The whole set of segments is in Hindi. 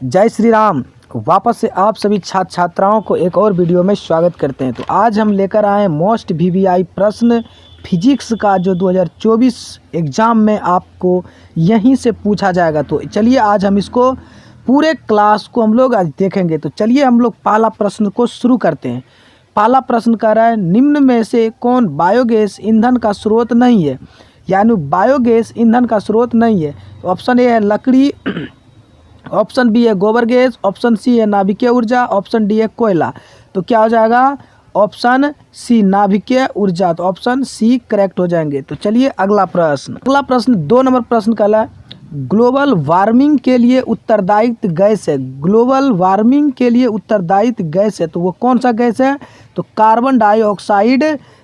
जय श्री राम। वापस से आप सभी छात्र छात्राओं को एक और वीडियो में स्वागत करते हैं। तो आज हम लेकर आए मोस्ट वीवीआई प्रश्न फिजिक्स का, जो 2024 एग्ज़ाम में आपको यहीं से पूछा जाएगा। तो चलिए आज हम इसको पूरे क्लास को हम लोग आज देखेंगे। तो चलिए हम लोग पहला प्रश्न को शुरू करते हैं। पहला प्रश्न कह रहा है, निम्न में से कौन बायोगैस ईंधन का स्रोत नहीं है? यानी बायोगैस ईंधन का स्रोत नहीं है। तो ऑप्शन ए है लकड़ी, ऑप्शन बी है गोबर गैस, ऑप्शन सी है नाभिकीय ऊर्जा, ऑप्शन डी है कोयला। तो क्या हो जाएगा? ऑप्शन सी नाभिकीय ऊर्जा। तो ऑप्शन सी करेक्ट हो जाएंगे। तो चलिए अगला प्रश्न 2 नंबर प्रश्न का है, ग्लोबल वार्मिंग के लिए उत्तरदायित्व गैस है। ग्लोबल वार्मिंग के लिए उत्तरदायित्व गैस है, तो वो कौन सा गैस है? तो कार्बन डाइऑक्साइड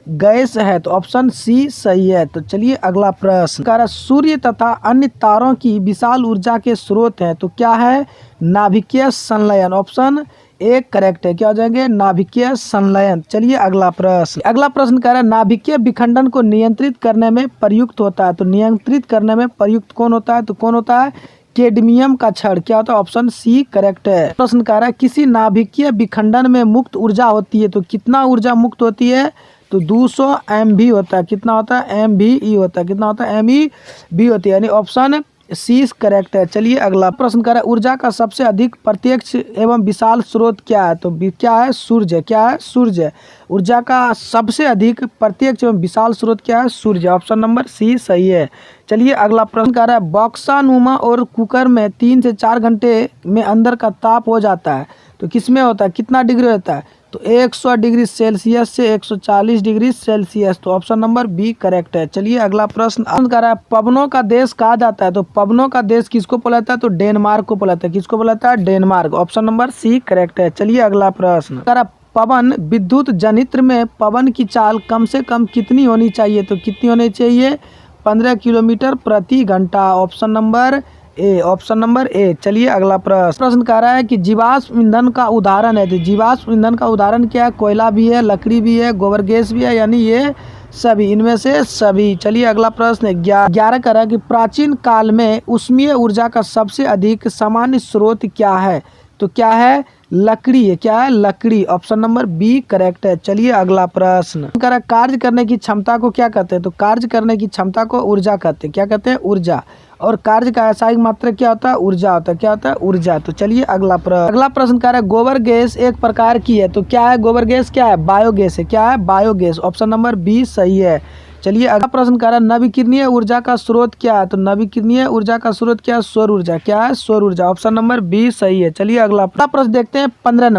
गैस है। तो ऑप्शन सी सही है। तो चलिए अगला प्रश्न, सूर्य तथा अन्य तारों की विशाल ऊर्जा के स्रोत हैं। तो क्या है? नाभिकीय संलयन। ऑप्शन ए करेक्ट है। क्या हो जाएंगे? नाभिकीय संलयन। चलिए अगला प्रश्न कह रहा है, नाभिकीय विखंडन को नियंत्रित करने में प्रयुक्त होता है। तो नियंत्रित करने में प्रयुक्त कौन होता है? तो कौन होता है? कैडमियम का छड़। क्या होता है? ऑप्शन सी करेक्ट है। प्रश्न कह रहा है, किसी नाभिकीय विखंडन में मुक्त ऊर्जा होती है। तो कितना ऊर्जा मुक्त होती है? तो 200 MV होता है। कितना होता है? MVE होता है। कितना होता है? MeV होती है। यानी ऑप्शन सी करेक्ट है। चलिए अगला प्रश्न करें, ऊर्जा का सबसे अधिक प्रत्यक्ष एवं विशाल स्रोत क्या है? तो क्या है? सूर्य। क्या है? सूर्य। ऊर्जा का सबसे अधिक प्रत्यक्ष एवं विशाल स्रोत क्या है? सूर्य। ऑप्शन नंबर सी सही है। चलिए अगला प्रश्न कर रहा है, बॉक्सानुमा और कुकर में 3 से 4 घंटे में अंदर का ताप हो जाता है। तो किसमें होता है? कितना डिग्री होता है? तो 100 डिग्री सेल्सियस से 140 डिग्री सेल्सियस। तो ऑप्शन नंबर बी करेक्ट है। चलिए अगला प्रश्न कर रहा है, पवनों का देश कहा जाता है। तो पवनों का देश किसको बोला जाता है? तो डेनमार्क को बोला जाता है। किसको बोला जाता है? Denmark. Option number C correct है। चलिए अगला प्रश्न कर रहा है, पवन विद्युत जनित्र में पवन की चाल कम से कम कितनी होनी चाहिए? तो कितनी होनी चाहिए? 15 किलोमीटर प्रति घंटा। Option number A. चलिए अगला प्रश्न कह रहा है कि जीवाश्म ईंधन का उदाहरण है। तो जीवाश्म ईंधन का उदाहरण क्या है? कोयला भी है, लकड़ी भी है, गोबर गैस भी है, यानी ये सभी, इनमें से सभी। चलिए अगला प्रश्न 11 कह रहा है कि प्राचीन काल में ऊष्मीय ऊर्जा का सबसे अधिक सामान्य स्रोत क्या है? तो क्या है? लकड़ी है। क्या है? लकड़ी। ऑप्शन नंबर बी करेक्ट है। चलिए अगला प्रश्न, कार्य करने की क्षमता को क्या कहते हैं? तो कार्य करने की क्षमता को ऊर्जा कहते हैं। क्या कहते हैं? ऊर्जा। और कार्य का रासायनिक मात्रा क्या होता है? ऊर्जा होता है। क्या होता है? ऊर्जा। तो चलिए अगला प्रश्न कह रहा है, गोबर गैस एक प्रकार की है। तो क्या है? गोबर गैस क्या है? बायोगैस है। क्या है? बायोगैस। ऑप्शन नंबर बी सही है। चलिए अगला प्रश्न कह रहा है, नवीकरणीय ऊर्जा का स्रोत क्या है? तो नवीकरणीय ऊर्जा का स्रोत क्या है? सौर ऊर्जा। क्या है? सौर ऊर्जा। ऑप्शन नंबर बी सही है। चलिए अगला प्रश्न देखते हैं। 15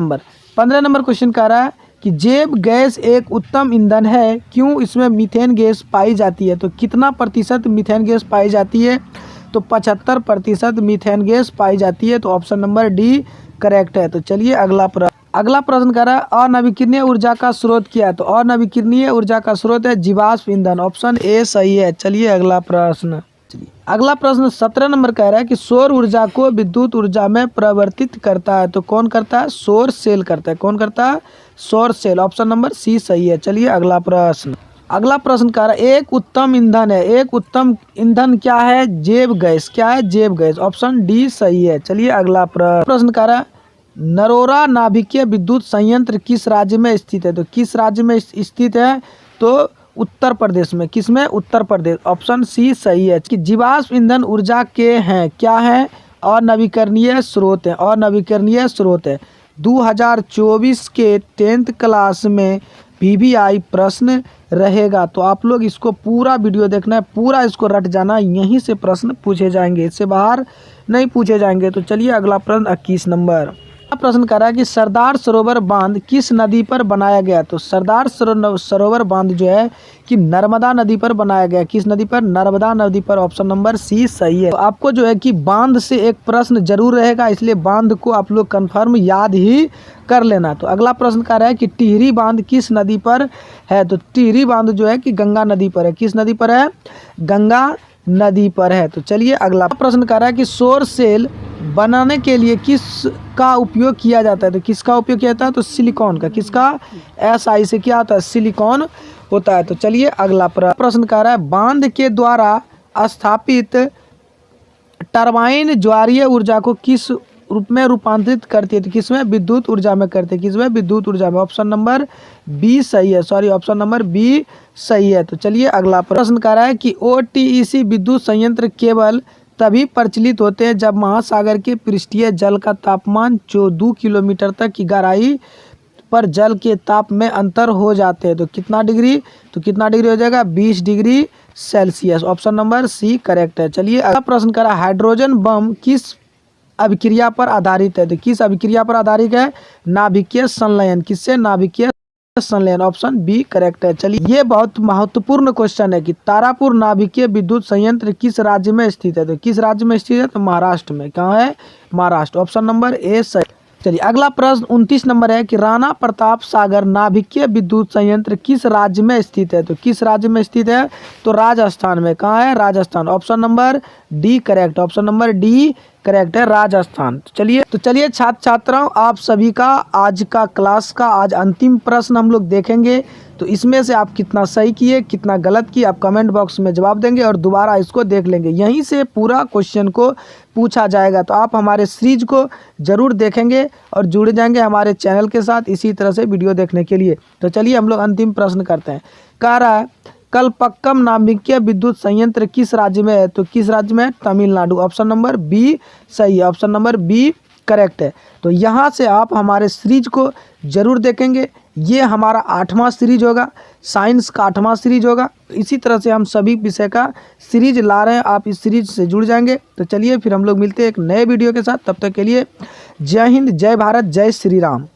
नंबर क्वेश्चन कह रहा है कि जैव गैस एक उत्तम ईंधन है, क्यों इसमें मीथेन गैस पाई जाती है? तो कितना प्रतिशत मीथेन गैस पाई जाती है? तो 75% मीथेन गैस पाई जाती है। तो ऑप्शन नंबर डी करेक्ट है। तो चलिए अगला प्रश्न कर रहा है, अनवीकरणीय ऊर्जा का स्रोत क्या है? तो अनवीकरणीय ऊर्जा का स्रोत है जीवाश्म ईंधन। ऑप्शन ए सही है। चलिए अगला प्रश्न 17 नंबर कह रहा है कि सौर ऊर्जा को विद्युत ऊर्जा में परिवर्तित करता है। तो कौन करता है? सौर सेल करता है। कौन करता है? सौर सेल। ऑप्शन नंबर सी सही है। चलिए अगला प्रश्न कह रहा है, एक उत्तम ईंधन है। एक उत्तम ईंधन क्या है? जैव गैस। क्या है? जैव गैस। ऑप्शन डी सही है। चलिए अगला प्रश्न कह रहा है, नरोरा नाभिकीय विद्युत संयंत्र किस राज्य में स्थित है? तो किस राज्य में स्थित है? तो उत्तर प्रदेश में। किस में? उत्तर प्रदेश। ऑप्शन सी सही है। कि जीवाश्म ईंधन ऊर्जा के हैं। क्या है? अनवीकरणीय स्रोत है। अनवीकरणीय स्रोत है। 2024 के 10th क्लास में वीवीआई प्रश्न रहेगा। तो आप लोग इसको पूरा वीडियो देखना है, पूरा इसको रट जाना। यहीं से प्रश्न पूछे जाएंगे, इससे बाहर नहीं पूछे जाएंगे। तो चलिए अगला प्रश्न 21 नंबर प्रश्न कर रहा है कि सरदार सरोवर बांध किस नदी पर बनाया गया? तो सरदार सरोवर बांध जो है कि नर्मदा नदी पर बनाया गया। किस नदी पर? नर्मदा नदी पर। ऑप्शन नंबर सी सही है। तो आपको जो है कि बांध से एक प्रश्न जरूर रहेगा, इसलिए बांध को आप लोग कंफर्म याद ही कर लेना। तो अगला प्रश्न कह रहा है कि टिहरी बांध किस नदी पर है? तो टिहरी बांध जो है कि गंगा नदी पर है। किस नदी पर है? गंगा नदी पर है। तो चलिए अगला प्रश्न कह रहा है कि सौर सेल बनाने के लिए किस का उपयोग किया जाता है? तो किसका उपयोग किया जाता है? तो सिलिकॉन का। किसका? SI से क्या होता है? सिलिकॉन होता है। तो चलिए अगला प्रश्न कह रहा है, बांध के द्वारा स्थापित टरबाइन ज्वारीय ऊर्जा को किस रूप में रूपांतरित करती है, तो किसमें? विद्युत ऊर्जा में करते हैं। किसमें? विद्युत ऊर्जा में। ऑप्शन नंबर बी सही है, सॉरी ऑप्शन नंबर बी सही है। तो चलिए अगला प्रश्न कह रहा है कि OTEC विद्युत संयंत्र केवल तभी प्रचलित होते हैं जब महासागर के पृष्ठीय जल का तापमान जो 2 किलोमीटर तक की गहराई पर जल के ताप में अंतर हो जाते हैं। तो कितना डिग्री? तो कितना डिग्री हो जाएगा? 20 degree Celsius. Option number C correct है। चलिए अगला प्रश्न करा, हाइड्रोजन बम किस अभिक्रिया पर आधारित है? तो किस अभिक्रिया पर आधारित है? नाभिकीय संलयन। किससे? नाभिकीय संलयन। ऑप्शन बी करेक्ट है। चलिए ये बहुत महत्वपूर्ण क्वेश्चन है कि तारापुर नाभिकीय विद्युत संयंत्र किस राज्य में स्थित है? तो किस राज्य में स्थित है? तो महाराष्ट्र में। कहाँ है? महाराष्ट्र। ऑप्शन नंबर ए सही। चलिए अगला प्रश्न 29 नंबर है कि राणा प्रताप सागर नाभिकीय विद्युत संयंत्र किस राज्य में स्थित है? तो किस राज्य में स्थित है? तो राजस्थान में। कहाँ है? Rajasthan. Option number D correct. Option number D correct है, राजस्थान। चलिए छात्र छात्राओं, आप सभी का आज का क्लास का आज अंतिम प्रश्न हम लोग देखेंगे। तो इसमें से आप कितना सही किए, कितना गलत किए, आप कमेंट बॉक्स में जवाब देंगे और दोबारा इसको देख लेंगे। यहीं से पूरा क्वेश्चन को पूछा जाएगा। तो आप हमारे सीरीज को ज़रूर देखेंगे और जुड़ जाएंगे हमारे चैनल के साथ इसी तरह से वीडियो देखने के लिए। तो चलिए हम लोग अंतिम प्रश्न करते हैं। कह रहा है कलपक्कम नाभिकीय विद्युत संयंत्र किस राज्य में है? तो किस राज्य में है? तमिलनाडु। ऑप्शन नंबर बी सही है। ऑप्शन नंबर बी करेक्ट है। तो यहाँ से आप हमारे सीरीज को ज़रूर देखेंगे। ये हमारा 8वां सीरीज होगा, साइंस का 8वां सीरीज होगा। इसी तरह से हम सभी विषय का सीरीज ला रहे हैं, आप इस सीरीज से जुड़ जाएंगे। तो चलिए फिर हम लोग मिलते हैं एक नए वीडियो के साथ। तब तक के लिए जय हिंद, जय भारत, जय श्री राम।